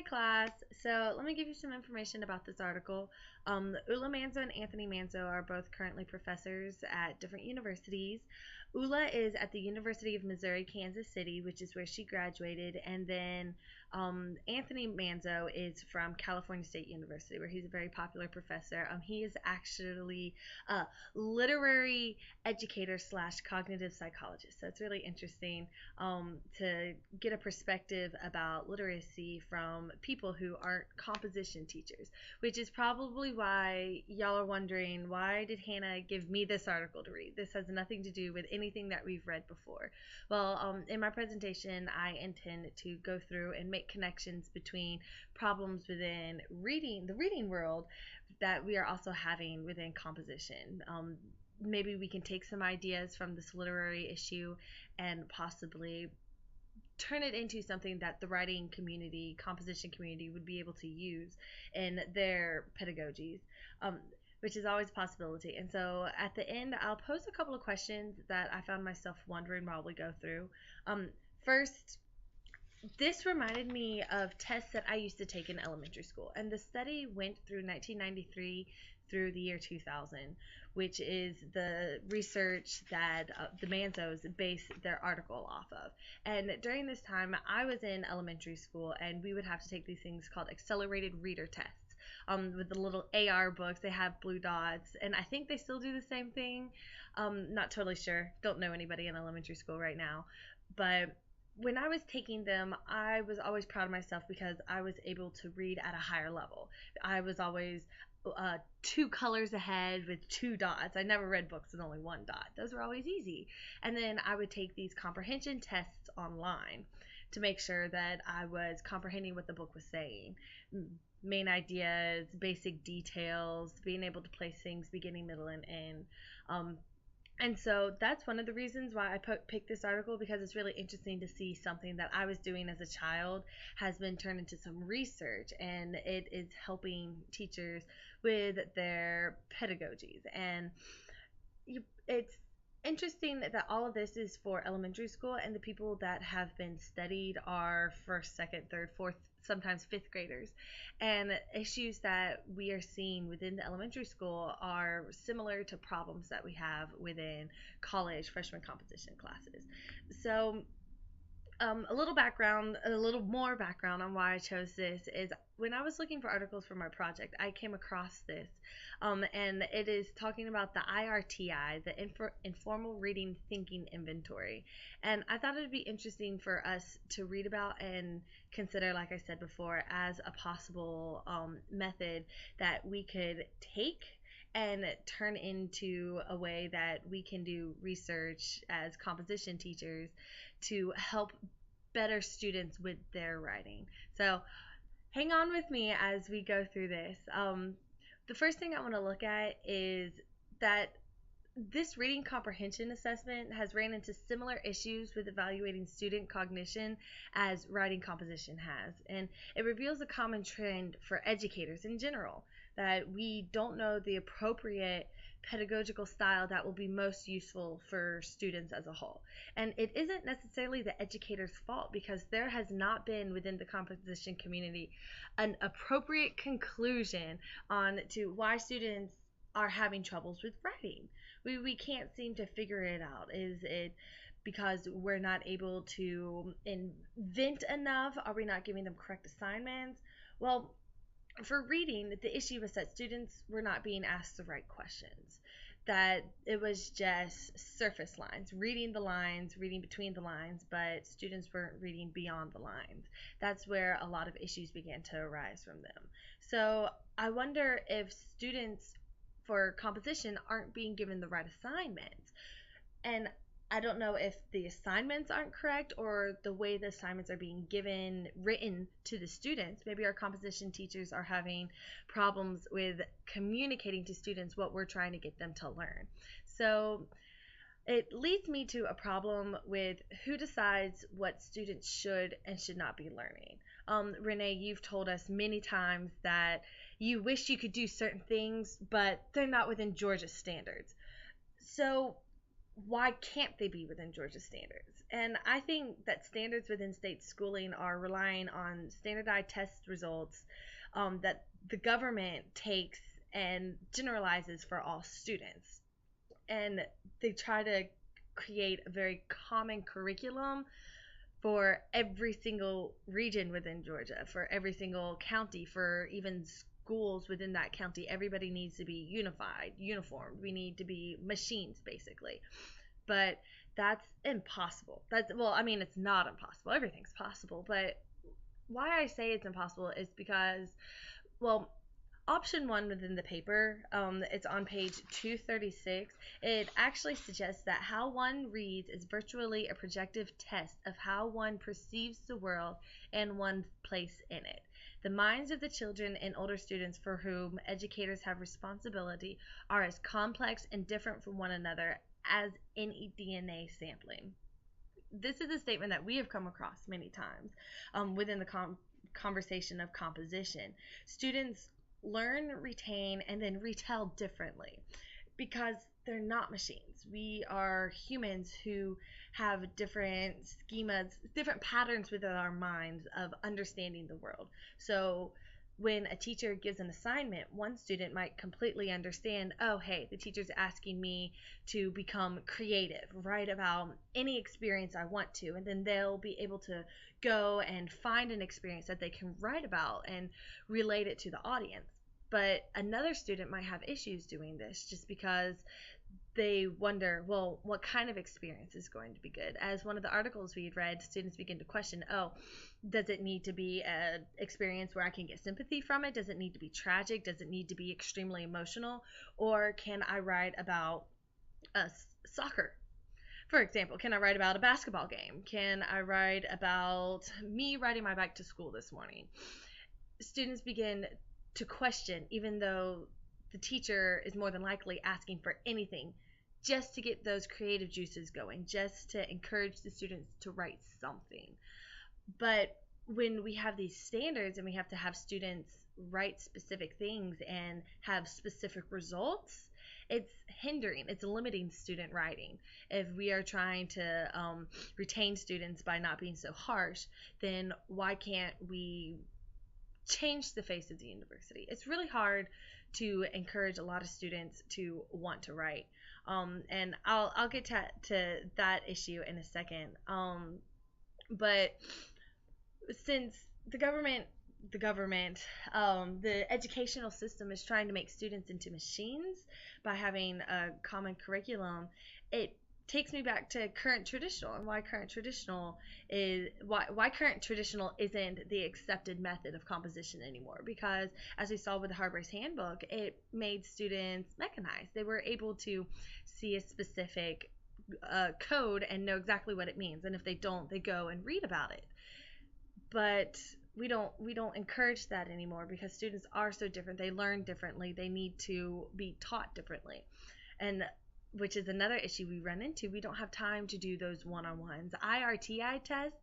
class. So let me give you some information about this article. Ula Manzo and Anthony Manzo are both currently professors at different universities. Ula is at the University of Missouri, Kansas City, which is where she graduated, and then Anthony Manzo is from California State University, where he's a very popular professor. He is actually a literary educator slash cognitive psychologist. So it's really interesting to get a perspective about literacy from people who aren't composition teachers, which is probably why y'all are wondering, why did Hannah give me this article to read? This has nothing to do with anything that we've read before. Well, in my presentation, I intend to go through and make connections between problems within the reading world, that we are also having within composition. Maybe we can take some ideas from this literary issue and possibly turn it into something that the writing community, composition community, would be able to use in their pedagogies, which is always a possibility. And so at the end, I'll pose a couple of questions that I found myself wondering while we go through. First, this reminded me of tests that I used to take in elementary school, and the study went through 1993 through the year 2000, which is the research that the Manzos base their article off of. And during this time, I was in elementary school, and we would have to take these things called accelerated reader tests. With the little AR books, they have blue dots, and I think they still do the same thing. Not totally sure. Don't know anybody in elementary school right now, but when I was taking them, I was always proud of myself because I was able to read at a higher level. I was always two colors ahead with two dots. I never read books with only one dot. Those were always easy. And then I would take these comprehension tests online to make sure that I was comprehending what the book was saying. Main ideas, basic details, being able to place things beginning, middle, and end. And so that's one of the reasons why I picked this article, because it's really interesting to see something that I was doing as a child has been turned into some research, and it is helping teachers with their pedagogies. And it's interesting that all of this is for elementary school, and the people that have been studied are first, second, third, fourth, sometimes fifth graders. And issues that we are seeing within the elementary school are similar to problems that we have within college freshman composition classes. So a little more background on why I chose this is when I was looking for articles for my project, I came across this, and it is talking about the IRTI, the Informal Reading Thinking Inventory. And I thought it would be interesting for us to read about and consider, like I said before, as a possible method that we could take and turn into a way that we can do research as composition teachers to help better students with their writing. So hang on with me as we go through this. The first thing I want to look at is that this reading comprehension assessment has ran into similar issues with evaluating student cognition as writing composition has. And it reveals a common trend for educators in general, that we don't know the appropriate pedagogical style that will be most useful for students as a whole. And it isn't necessarily the educator's fault, because there has not been within the composition community an appropriate conclusion on to why students are having troubles with writing. We can't seem to figure it out. Is it because we're not able to invent enough? Are we not giving them correct assignments? Well, for reading, the issue was that students were not being asked the right questions, that it was just surface lines, reading the lines, reading between the lines, but students weren't reading beyond the lines. That's where a lot of issues began to arise from them. So I wonder if students for composition aren't being given the right assignments. And I don't know if the assignments aren't correct or the way the assignments are being written to the students. Maybe our composition teachers are having problems with communicating to students what we're trying to get them to learn. So it leads me to a problem with who decides what students should and should not be learning. Renee, you've told us many times that you wish you could do certain things, but they're not within Georgia standards. So why can't they be within Georgia standards? And I think that standards within state schooling are relying on standardized test results that the government takes and generalizes for all students. And they try to create a very common curriculum for every single region within Georgia, for every single county, for even schools within that county. Everybody needs to be unified, uniformed. We need to be machines, basically. But that's impossible. That's, well, I mean, it's not impossible. Everything's possible. But why I say it's impossible is because, well, option one within the paper, it's on page 236. It actually suggests that how one reads is virtually a projective test of how one perceives the world and one's place in it. The minds of the children and older students for whom educators have responsibility are as complex and different from one another as any DNA sampling. This is a statement that we have come across many times within the conversation of composition. Students learn, retain, and then retell differently because they're not machines. We are humans who have different schemas, different patterns within our minds of understanding the world. So when a teacher gives an assignment, one student might completely understand, oh, hey, the teacher's asking me to become creative, write about any experience I want to, and then they'll be able to go and find an experience that they can write about and relate it to the audience. But another student might have issues doing this just because they wonder, well, what kind of experience is going to be good? As one of the articles we had read, students begin to question, oh, does it need to be an experience where I can get sympathy from it? Does it need to be tragic? Does it need to be extremely emotional? Or can I write about soccer? For example, can I write about a basketball game? Can I write about me riding my bike to school this morning? Students begin to question, even though the teacher is more than likely asking for anything just to get those creative juices going, just to encourage the students to write something. But when we have these standards and we have to have students write specific things and have specific results, it's hindering, it's limiting student writing. If we are trying to retain students by not being so harsh, then why can't we change the face of the university? It's really hard to encourage a lot of students to want to write. And I'll get to that issue in a second. But since the educational system is trying to make students into machines by having a common curriculum, it takes me back to current traditional and why current traditional isn't the accepted method of composition anymore, because as we saw with the Harbor's Handbook, it made students mechanized. They were able to see a specific code and know exactly what it means, and if they don't, they go and read about it. But we don't encourage that anymore because students are so different. They learn differently. They need to be taught differently. And which is another issue we run into. We don't have time to do those one-on-ones. IRTI tests,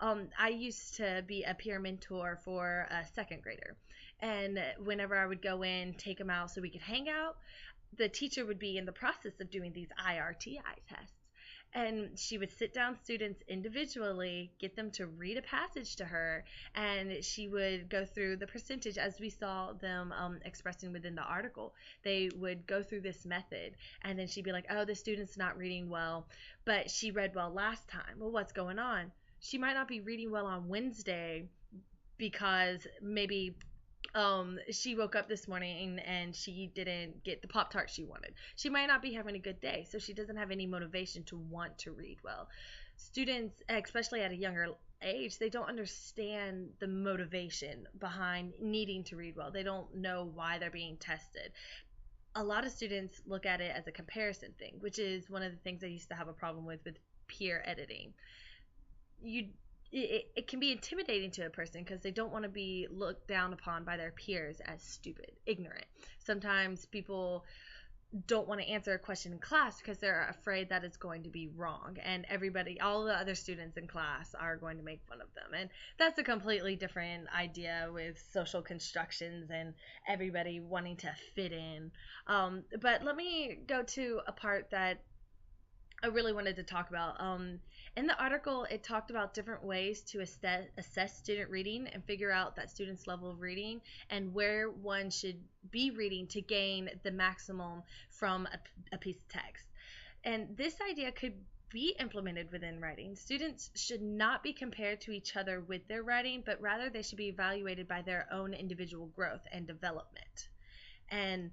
I used to be a peer mentor for a second grader. And whenever I would go in, take them out so we could hang out, the teacher would be in the process of doing these IRTI tests. And she would sit down students individually, get them to read a passage to her, and she would go through the percentage as we saw them expressing within the article. They would go through this method, and then she'd be like, oh, the student's not reading well, but she read well last time. Well, what's going on? She might not be reading well on Wednesday because maybe she woke up this morning and she didn't get the Pop-Tart she wanted. She might not be having a good day, so she doesn't have any motivation to want to read well. Students, especially at a younger age, they don't understand the motivation behind needing to read well. They don't know why they're being tested. A lot of students look at it as a comparison thing, which is one of the things I used to have a problem with peer editing. It can be intimidating to a person because they don't want to be looked down upon by their peers as stupid, ignorant. Sometimes people don't want to answer a question in class because they're afraid that it's going to be wrong, and all the other students in class are going to make fun of them. And that's a completely different idea with social constructions and everybody wanting to fit in. But let me go to a part that I really wanted to talk about. In the article, it talked about different ways to assess student reading and figure out that student's level of reading and where one should be reading to gain the maximum from a piece of text. And this idea could be implemented within writing. Students should not be compared to each other with their writing, but rather they should be evaluated by their own individual growth and development. And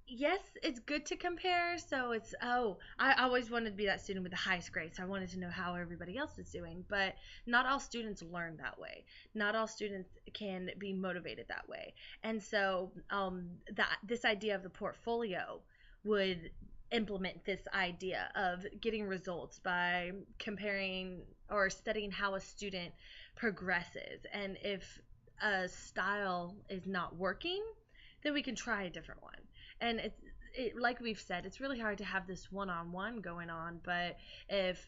yes, it's good to compare. So it's, oh, I always wanted to be that student with the highest grade. So I wanted to know how everybody else is doing. But not all students learn that way. Not all students can be motivated that way. And so that this idea of the portfolio would implement this idea of getting results by comparing or studying how a student progresses. And if a style is not working, then we can try a different one. And like we've said, it's really hard to have this one-on-one going on, but if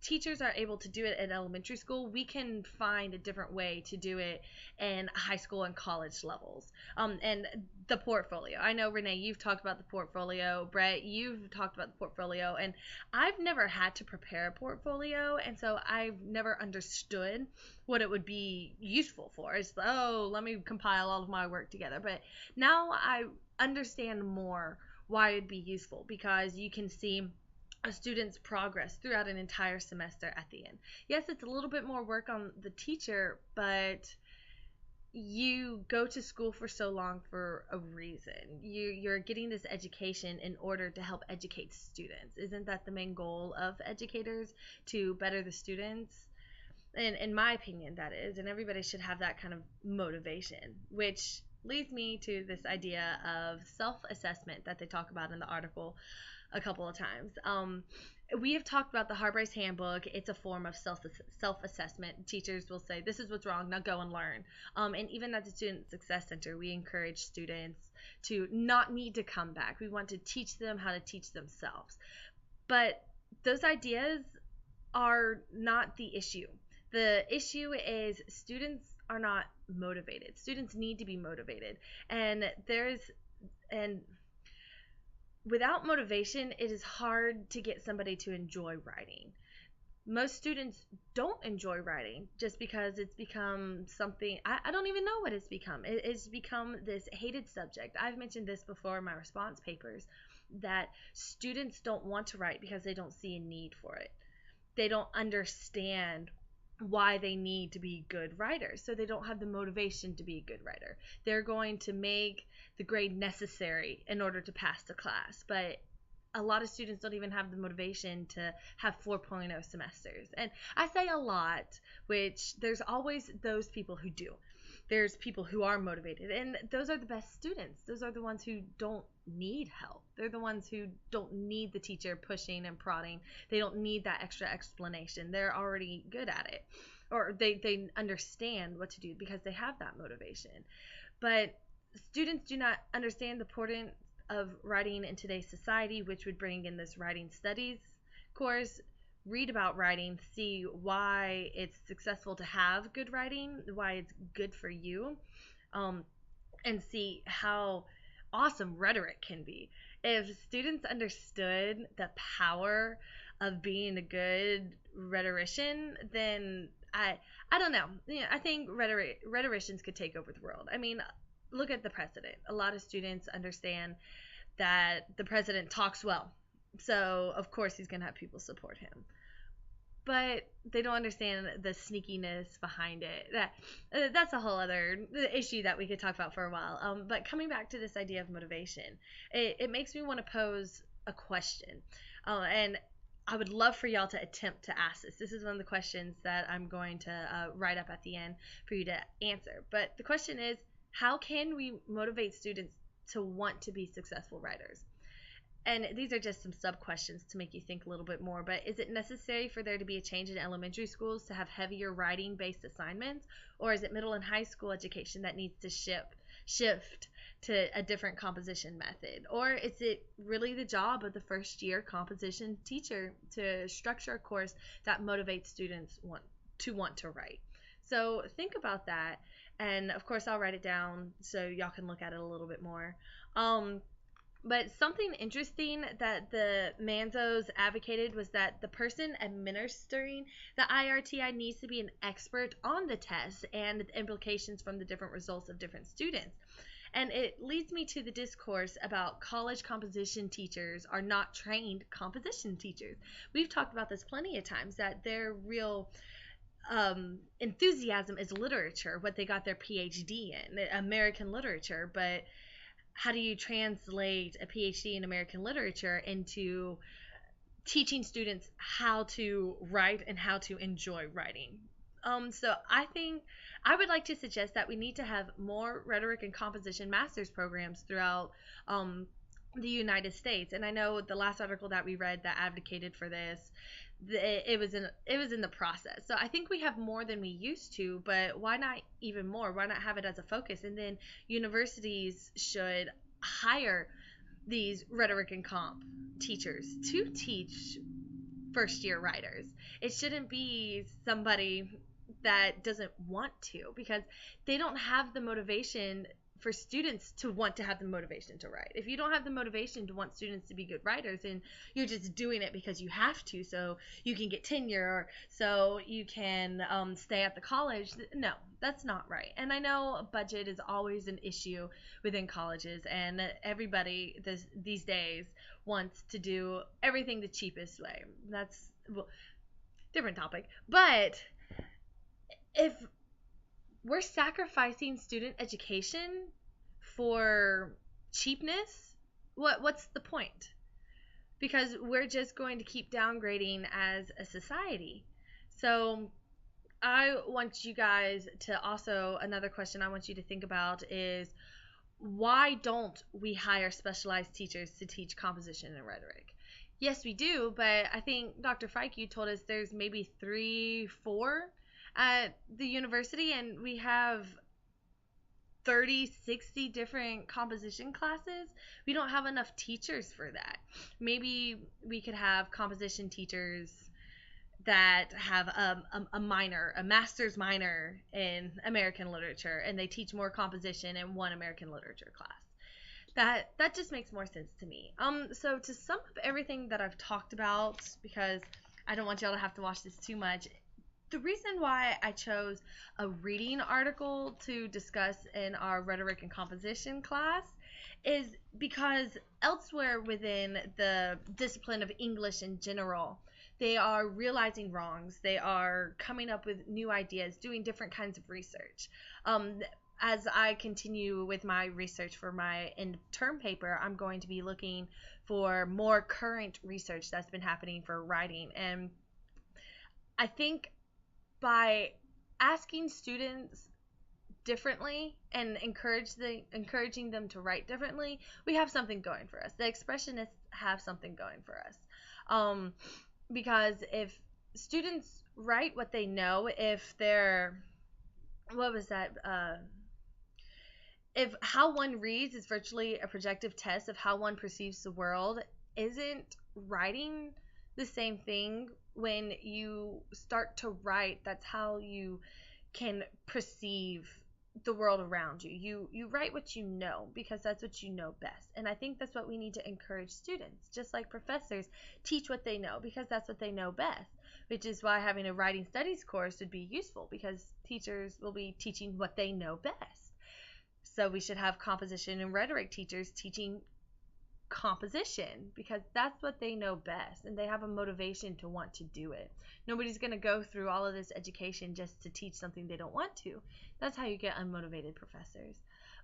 teachers are able to do it at elementary school, we can find a different way to do it in high school and college levels. And the portfolio. I know, Renee, you've talked about the portfolio. Brett, you've talked about the portfolio. And I've never had to prepare a portfolio, and so I've never understood what it would be useful for. It's, oh, let me compile all of my work together. But now I understand more why it'd be useful, because you can see a student's progress throughout an entire semester at the end. Yes, it's a little bit more work on the teacher, but you go to school for so long for a reason. You're getting this education in order to help educate students. Isn't that the main goal of educators, to better the students? And in my opinion, that is. And everybody should have that kind of motivation, which leads me to this idea of self-assessment that they talk about in the article a couple of times. We have talked about the Harbrace Handbook. It's a form of self-assessment. Teachers will say, this is what's wrong, now go and learn. And even at the Student Success Center, we encourage students to not need to come back. We want to teach them how to teach themselves. But those ideas are not the issue. The issue is students are not motivated. Students need to be motivated. And without motivation, it is hard to get somebody to enjoy writing. Most students don't enjoy writing just because it's become something, I don't even know what it's become. It's become this hated subject. I've mentioned this before in my response papers, that students don't want to write because they don't see a need for it. They don't understand why they need to be good writers, so they don't have the motivation to be a good writer. They're going to make the grade necessary in order to pass the class, but a lot of students don't even have the motivation to have 4.0 semesters. And I say a lot, which there's always those people who do. There's people who are motivated, and those are the best students. Those are the ones who don't need help. They're the ones who don't need the teacher pushing and prodding. They don't need that extra explanation. They're already good at it, or they understand what to do because they have that motivation. But students do not understand the importance of writing in today's society, which would bring in this writing studies course. Read about writing, see why it's successful to have good writing, why it's good for you, and see how awesome rhetoric can be. If students understood the power of being a good rhetorician, then I don't know. Yeah, I think rhetoricians could take over the world. I mean, look at the president. A lot of students understand that the president talks well, so of course he's gonna have people support him. But they don't understand the sneakiness behind it. That's a whole other issue that we could talk about for a while. But coming back to this idea of motivation, it makes me want to pose a question, and I would love for y'all to attempt to ask this. This is one of the questions that I'm going to write up at the end for you to answer. But the question is, how can we motivate students to want to be successful writers? And these are just some sub questions to make you think a little bit more. But is it necessary for there to be a change in elementary schools to have heavier writing based assignments? Or is it middle and high school education that needs to shift to a different composition method? Or is it really the job of the first year composition teacher to structure a course that motivates students want to write? So think about that. And of course, I'll write it down so y'all can look at it a little bit more. But something interesting that the Manzos advocated was that the person administering the IRTI needs to be an expert on the test and the implications from the different results of different students. And it leads me to the discourse about college composition teachers are not trained composition teachers. We've talked about this plenty of times, that their real enthusiasm is literature, what they got their PhD in, American literature. But how do you translate a PhD in American literature into teaching students how to write and how to enjoy writing? So I think I would like to suggest that we need to have more rhetoric and composition master's programs throughout um, the United States. And I know the last article that we read that advocated for this, it was in the process. So I think we have more than we used to, but why not even more? Why not have it as a focus? And then universities should hire these rhetoric and comp teachers to teach first year writers. It shouldn't be somebody that doesn't want to, because they don't have the motivation for students to want to have the motivation to write. If you don't have the motivation to want students to be good writers, and you're just doing it because you have to, so you can get tenure, or so you can stay at the college, no, that's not right. And I know budget is always an issue within colleges, and everybody these days wants to do everything the cheapest way. That's, well, different topic. But if we're sacrificing student education for cheapness, what's the point? Because we're just going to keep downgrading as a society. So I want you guys to also, another question I want you to think about is, why don't we hire specialized teachers to teach composition and rhetoric? Yes, we do, but I think Dr. Fike, you told us there's maybe 3, 4 at the university, and we have 30, 60 different composition classes. We don't have enough teachers for that. Maybe we could have composition teachers that have a minor, a master's minor in American literature, and they teach more composition in one American literature class. That just makes more sense to me. So to sum up everything that I've talked about, because I don't want y'all to have to watch this too much, the reason why I chose a reading article to discuss in our rhetoric and composition class is because elsewhere within the discipline of English in general, they are realizing wrongs. They are coming up with new ideas, doing different kinds of research. As I continue with my research for my end term paper, I'm going to be looking for more current research that's been happening for writing. And I think by asking students differently and encouraging them to write differently, we have something going for us. The expressionists have something going for us. Because if students write what they know, if they're, what was that? If how one reads is virtually a projective test of how one perceives the world, isn't writing the same thing? When you start to write, that's how you can perceive the world around you. You write what you know, because that's what you know best. And I think that's what we need to encourage students. Just like professors teach what they know, because that's what they know best. Which is why having a writing studies course would be useful, because teachers will be teaching what they know best. So we should have composition and rhetoric teachers teaching composition, because that's what they know best, and they have a motivation to want to do it. Nobody's going to go through all of this education just to teach something they don't want to. That's how you get unmotivated professors.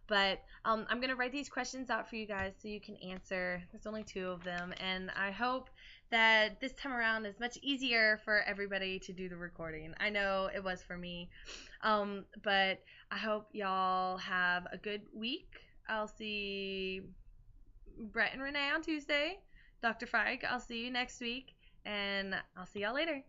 But I'm going to write these questions out for you guys so you can answer. There's only 2 of them, and I hope that this time around is much easier for everybody to do the recording. I know it was for me, but I hope y'all have a good week. I'll see Brett and Renee on Tuesday. Dr. Fike, I'll see you next week, and I'll see y'all later.